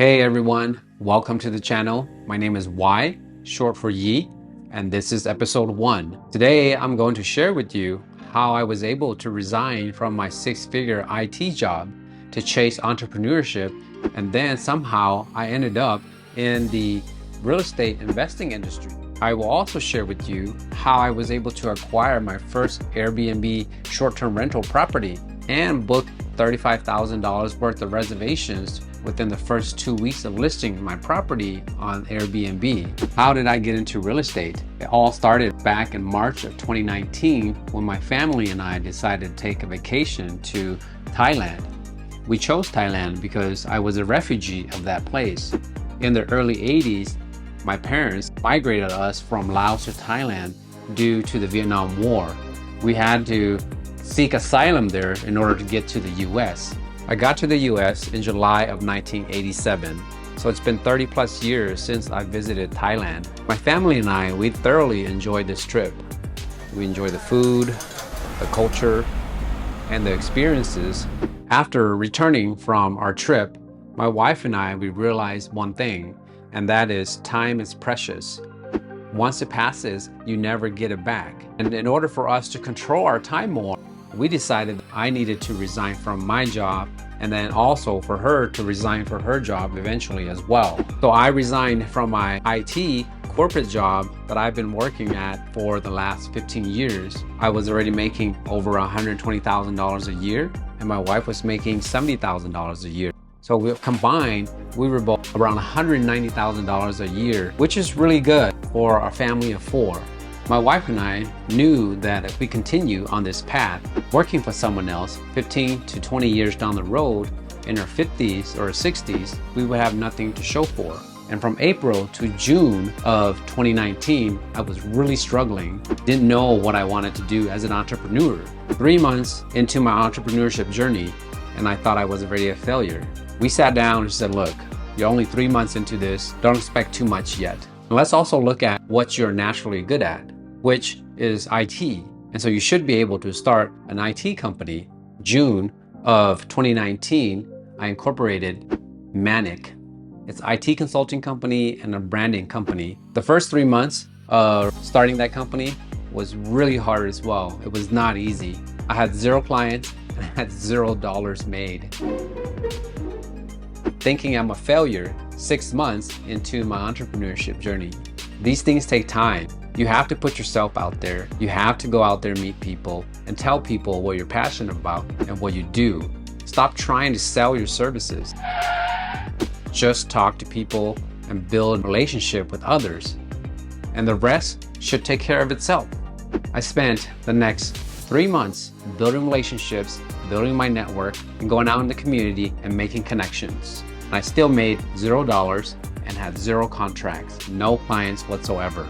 Hey everyone, welcome to the channel. My name is Y, short for Yi, and this is episode 1. Today I'm going to share with you how I was able to resign from my 6-figure IT job to chase entrepreneurship, and then somehow I ended up in the real estate investing industry. I will also share with you how I was able to acquire my first Airbnb short-term rental property and book $35,000 worth of reservations within the first 2 weeks of listing my property on Airbnb. How did I get into real estate? It all started back in March of 2019 when my family and I decided to take a vacation to Thailand. We chose Thailand because I was a refugee of that place. In the early 80s, my parents migrated us from Laos to Thailand due to the Vietnam War. We had to seek asylum there in order to get to the US. I got to the US in July of 1987, so it's been 30 plus years since I visited Thailand. My family and I, we thoroughly enjoyed this trip. We enjoyed the food, the culture, and the experiences. After returning from our trip, my wife and I, we realized one thing, and that is time is precious. Once it passes, you never get it back. And in order for us to control our time more, we decided I needed to resign from my job and then also for her to resign for her job eventually as well. So I resigned from my IT corporate job that I've been working at for the last 15 years. I was already making over $120,000 a year and my wife was making $70,000 a year. So we combined, we were both around $190,000 a year, which is really good for a family of 4. My wife and I knew that if we continue on this path, working for someone else 15 to 20 years down the road, in our 50s or 60s, we would have nothing to show for. And from April to June of 2019, I was really struggling, didn't know what I wanted to do as an entrepreneur. 3 months into my entrepreneurship journey, and I thought I was already a failure. We sat down and said, look, you're only 3 months into this, don't expect too much yet. And let's also look at what you're naturally good at, which is IT. And so you should be able to start an IT company. June of 2019, I incorporated Manic. It's an IT consulting company and a branding company. The first 3 months of starting that company was really hard as well. It was not easy. I had 0 clients and I had $0 made. Thinking I'm a failure 6 months into my entrepreneurship journey. These things take time. You have to put yourself out there. You have to go out there and meet people and tell people what you're passionate about and what you do. Stop trying to sell your services. Just talk to people and build a relationship with others. And the rest should take care of itself. I spent the next 3 months building relationships, building my network, and going out in the community and making connections. And I still made $0 and had 0 contracts, no clients whatsoever.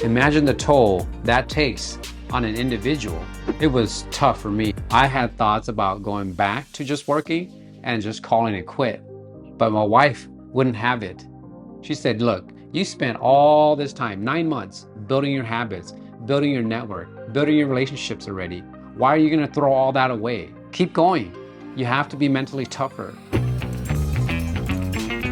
Imagine the toll that takes on an individual. It was tough for me. I had thoughts about going back to just working and just calling it quit. But my wife wouldn't have it. She said, look, you spent all this time, 9 months, building your habits, building your network, building your relationships already. Why are you gonna throw all that away? Keep going. You have to be mentally tougher.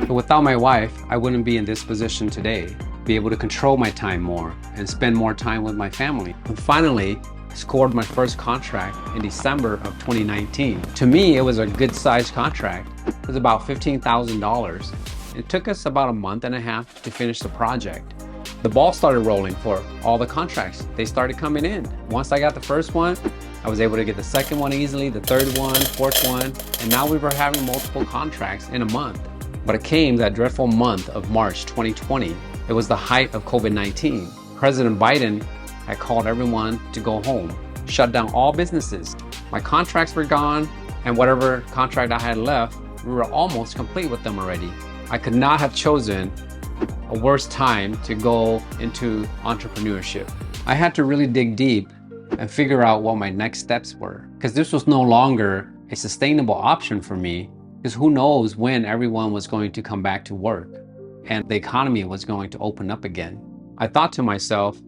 But without my wife, I wouldn't be in this position today, be able to control my time more and spend more time with my family. And finally, scored my first contract in December of 2019. To me, it was a good sized contract. It was about $15,000. It took us about a month and a half to finish the project. The ball started rolling for all the contracts. They started coming in. Once I got the first one, I was able to get the second one easily, the third one, fourth one, and now we were having multiple contracts in a month. But it came that dreadful month of March 2020. It was the height of COVID-19. President Biden had called everyone to go home, shut down all businesses. My contracts were gone, and whatever contract I had left, we were almost complete with them already. I could not have chosen a worse time to go into entrepreneurship. I had to really dig deep and figure out what my next steps were, because this was no longer a sustainable option for me, because who knows when everyone was going to come back to work and the economy was going to open up again. I thought to myself,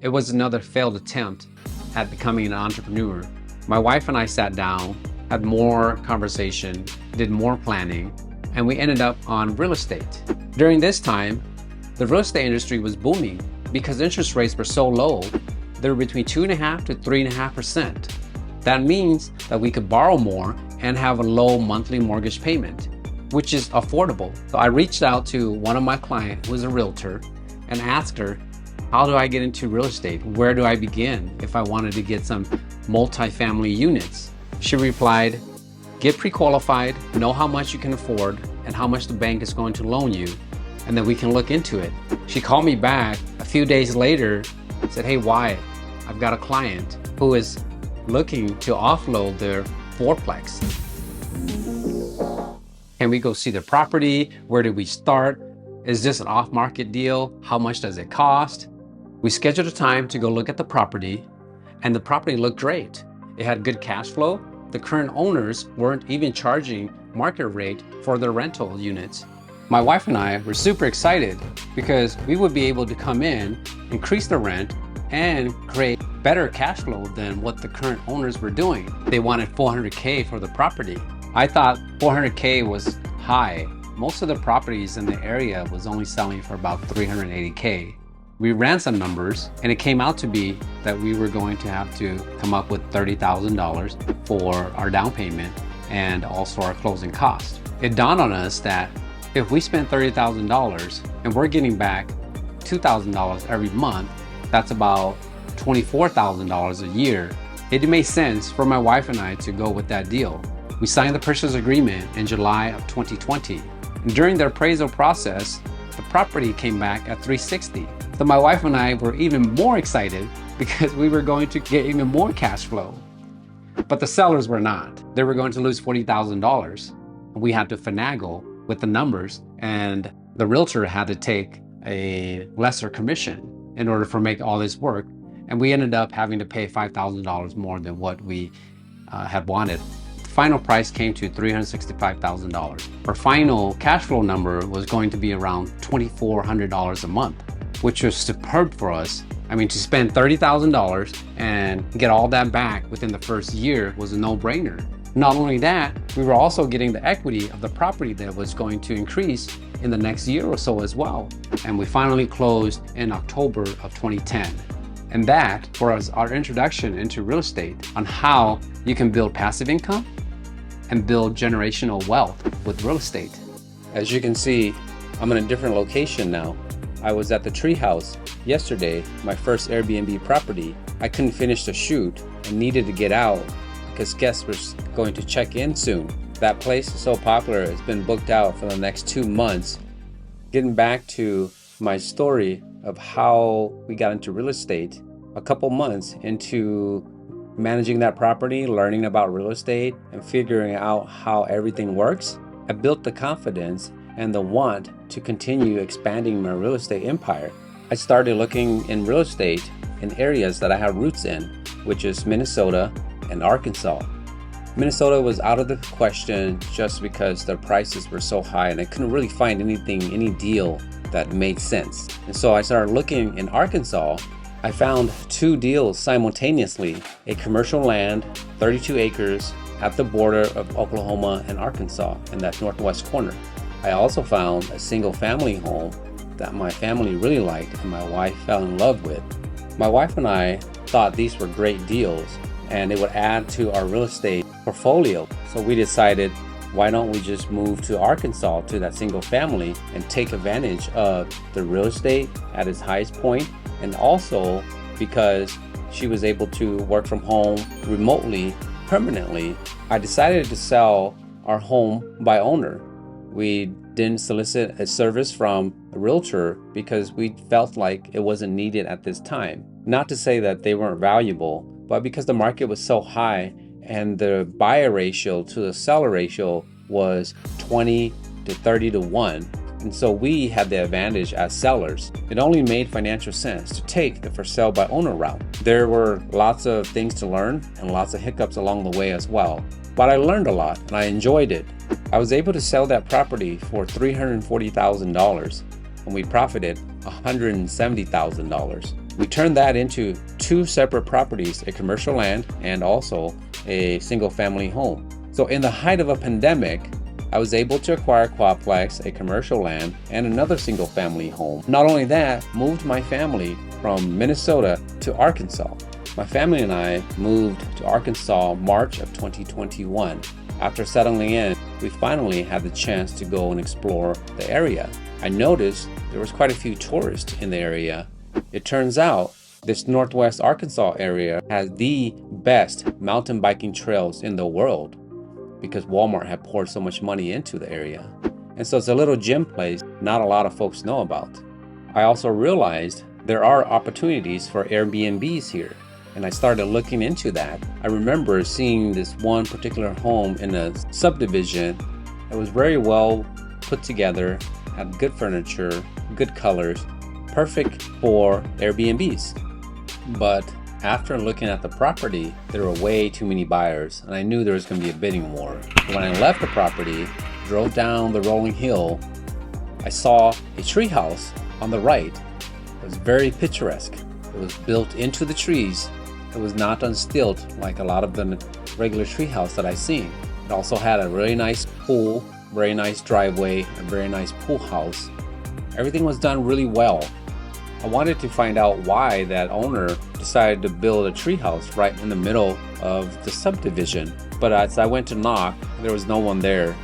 it was another failed attempt at becoming an entrepreneur. My wife and I sat down, had more conversation, did more planning, and we ended up on real estate. During this time, the real estate industry was booming because interest rates were so low. They were between 2.5% to 3.5%. That means that we could borrow more and have a low monthly mortgage payment, which is affordable. So I reached out to one of my clients who is a realtor and asked her, how do I get into real estate? Where do I begin if I wanted to get some multifamily units? She replied, get pre-qualified, know how much you can afford and how much the bank is going to loan you, and then we can look into it. She called me back a few days later and said, hey, Wyatt, I've got a client who is looking to offload their fourplex. Can we go see the property? Where do we start? Is this an off-market deal? How much does it cost? We scheduled a time to go look at the property, and the property looked great. It had good cash flow. The current owners weren't even charging market rate for their rental units. My wife and I were super excited because we would be able to come in, increase the rent, and create better cash flow than what the current owners were doing. They wanted $400K for the property. I thought $400K was high. Most of the properties in the area was only selling for about $380K. We ran some numbers and it came out to be that we were going to have to come up with $30,000 for our down payment and also our closing cost. It dawned on us that if we spent $30,000 and we're getting back $2,000 every month, that's about $24,000 a year. It made sense for my wife and I to go with that deal. We signed the purchase agreement in July of 2020. And during the appraisal process, the property came back at $360,000. So my wife and I were even more excited because we were going to get even more cash flow. But the sellers were not. They were going to lose $40,000. We had to finagle with the numbers, and the realtor had to take a lesser commission in order for make all this work. And we ended up having to pay $5,000 more than what we had wanted. The final price came to $365,000. Our final cash flow number was going to be around $2,400 a month, which was superb for us. I mean, to spend $30,000 and get all that back within the first year was a no-brainer. Not only that, we were also getting the equity of the property that was going to increase in the next year or so as well. And we finally closed in October of 2010. And that was our introduction into real estate on how you can build passive income and build generational wealth with real estate. As you can see, I'm in a different location now. I was at the treehouse yesterday, my first Airbnb property. I couldn't finish the shoot and needed to get out because guests were going to check in soon. That place is so popular, it's been booked out for the next 2 months. Getting back to my story of how we got into real estate, a couple months into managing that property, learning about real estate and figuring out how everything works, I built the confidence and the want to continue expanding my real estate empire. I started looking in real estate in areas that I have roots in, which is Minnesota and Arkansas. Minnesota was out of the question just because the prices were so high and I couldn't really find any deal that made sense. And so I started looking in Arkansas. I found 2 deals simultaneously, a commercial land, 32 acres at the border of Oklahoma and Arkansas in that northwest corner. I also found a single family home that my family really liked and my wife fell in love with. My wife and I thought these were great deals and it would add to our real estate portfolio. So we decided, why don't we just move to Arkansas to that single family and take advantage of the real estate at its highest point, and also because she was able to work from home remotely permanently. I decided to sell our home by owner. We didn't solicit a service from a realtor because we felt like it wasn't needed at this time. Not to say that they weren't valuable, but because the market was so high and the buyer ratio to the seller ratio was 20 to 30 to 1. And so we had the advantage as sellers. It only made financial sense to take the for sale by owner route. There were lots of things to learn and lots of hiccups along the way as well. But I learned a lot and I enjoyed it. I was able to sell that property for $340,000 and we profited $170,000. We turned that into 2 separate properties, a commercial land and also a single family home. So in the height of a pandemic, I was able to acquire a quadplex, a commercial land, and another single family home. Not only that, moved my family from Minnesota to Arkansas. My family and I moved to Arkansas March of 2021. After settling in, we finally had the chance to go and explore the area. I noticed there was quite a few tourists in the area. It turns out this Northwest Arkansas area has the best mountain biking trails in the world because Walmart had poured so much money into the area. And so it's a little gem place not a lot of folks know about. I also realized there are opportunities for Airbnbs here, and I started looking into that. I remember seeing this one particular home in a subdivision that was very well put together, had good furniture, good colors, perfect for Airbnbs. But after looking at the property, there were way too many buyers, and I knew there was going to be a bidding war. When I left the property, drove down the rolling hill, I saw a treehouse on the right. It was very picturesque. It was built into the trees. It was not on stilt like a lot of the regular treehouse that I've seen. It also had a really nice pool, very nice driveway, a very nice pool house. Everything was done really well. I wanted to find out why that owner decided to build a treehouse right in the middle of the subdivision. But as I went to knock, there was no one there,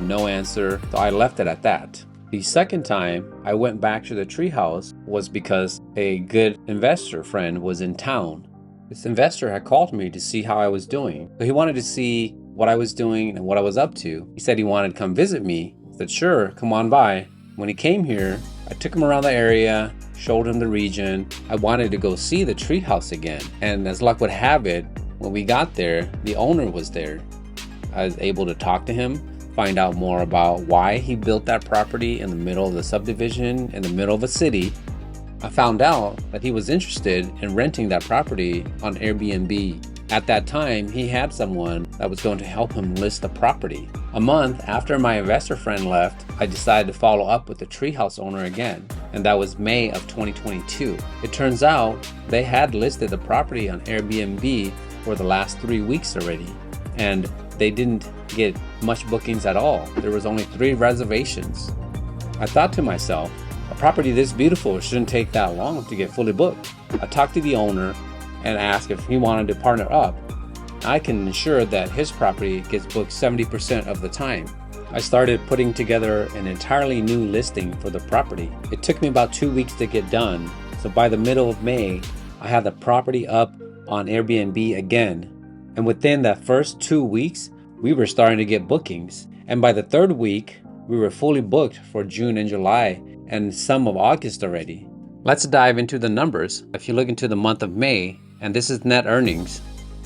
no answer, so I left it at that. The second time I went back to the treehouse was because a good investor friend was in town. This investor had called me to see how I was doing. So he wanted to see what I was doing and what I was up to. He said he wanted to come visit me. I said, sure, come on by. When he came here, I took him around the area, showed him the region. I wanted to go see the treehouse again. And as luck would have it, when we got there, the owner was there. I was able to talk to him, find out more about why he built that property in the middle of the subdivision, in the middle of a city. I found out that he was interested in renting that property on Airbnb. At that time, he had someone that was going to help him list the property. A month after my investor friend left, I decided to follow up with the treehouse owner again, and that was May of 2022. It turns out they had listed the property on Airbnb for the last 3 weeks already, and they didn't get much bookings at all. There was only 3 reservations. I thought to myself, a property this beautiful shouldn't take that long to get fully booked. I talked to the owner and asked if he wanted to partner up. I can ensure that his property gets booked 70% of the time. I started putting together an entirely new listing for the property. It took me about 2 weeks to get done. So by the middle of May, I had the property up on Airbnb again. And within that first 2 weeks, we were starting to get bookings. And by the 3rd week, we were fully booked for June and July and some of August already. Let's dive into the numbers. If you look into the month of May, and this is net earnings,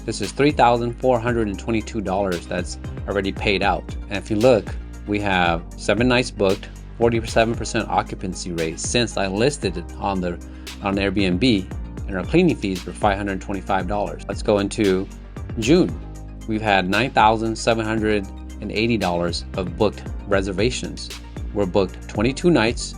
this is $3,422 that's already paid out. And if you look, we have 7 nights booked, 47% occupancy rate since I listed it on Airbnb, and our cleaning fees were $525. Let's go into June. We've had $9,780 of booked reservations. We're booked 22 nights,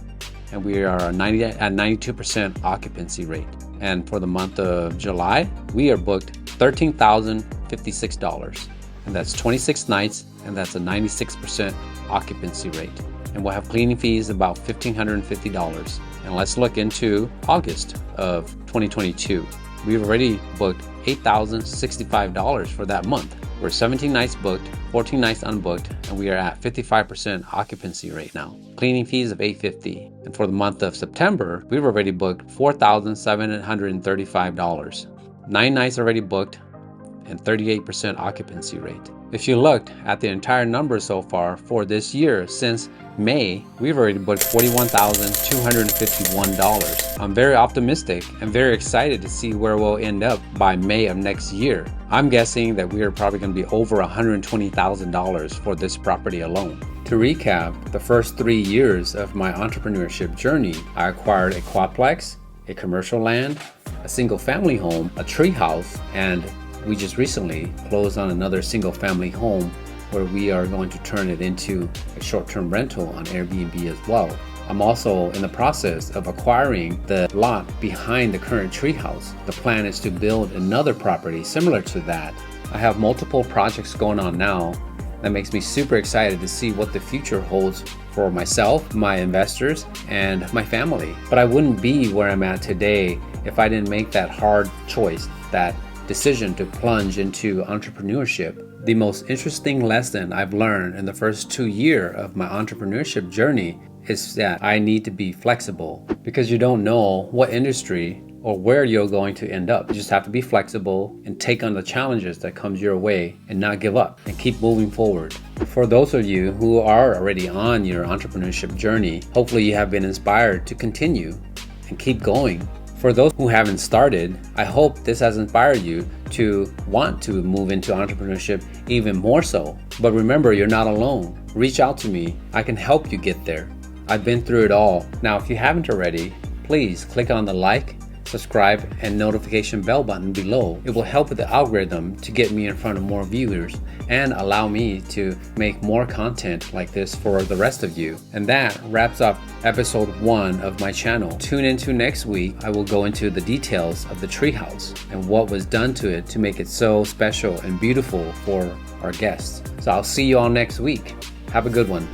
and we are at 92% occupancy rate. And for the month of July, we are booked $13,056, and that's 26 nights, and that's a 96% occupancy rate. And we'll have cleaning fees about $1,550. And let's look into August of 2022. We've already booked $8,065 for that month. We're 17 nights booked, 14 nights unbooked, and we are at 55% occupancy rate now. Cleaning fees of $850. And for the month of September, we've already booked $4,735. 9 nights already booked and 38% occupancy rate. If you looked at the entire number so far for this year, since May, we've already booked $41,251. I'm very optimistic and very excited to see where we'll end up by May of next year. I'm guessing that we are probably going to be over $120,000 for this property alone. To recap, the first 3 years of my entrepreneurship journey, I acquired a quadplex, a commercial land, a single family home, a treehouse, and we just recently closed on another single family home where we are going to turn it into a short-term rental on Airbnb as well. I'm also in the process of acquiring the lot behind the current treehouse. The plan is to build another property similar to that. I have multiple projects going on now, that makes me super excited to see what the future holds for myself, my investors, and my family. But I wouldn't be where I'm at today if I didn't make that hard choice, that decision to plunge into entrepreneurship. The most interesting lesson I've learned in the first 2 years of my entrepreneurship journey is that I need to be flexible, because you don't know what industry or where you're going to end up. You just have to be flexible and take on the challenges that comes your way and not give up and keep moving forward. For those of you who are already on your entrepreneurship journey, hopefully you have been inspired to continue and keep going. For those who haven't started, I hope this has inspired you to want to move into entrepreneurship even more so. But remember, you're not alone. Reach out to me. I can help you get there. I've been through it all. Now, if you haven't already, please click on the like, subscribe, and notification bell button below. It will help with the algorithm to get me in front of more viewers and allow me to make more content like this for the rest of you. And that wraps up episode 1 of my channel. Tune into next week. I will go into the details of the treehouse and what was done to it to make it so special and beautiful for our guests. So I'll see you all next week. Have a good one.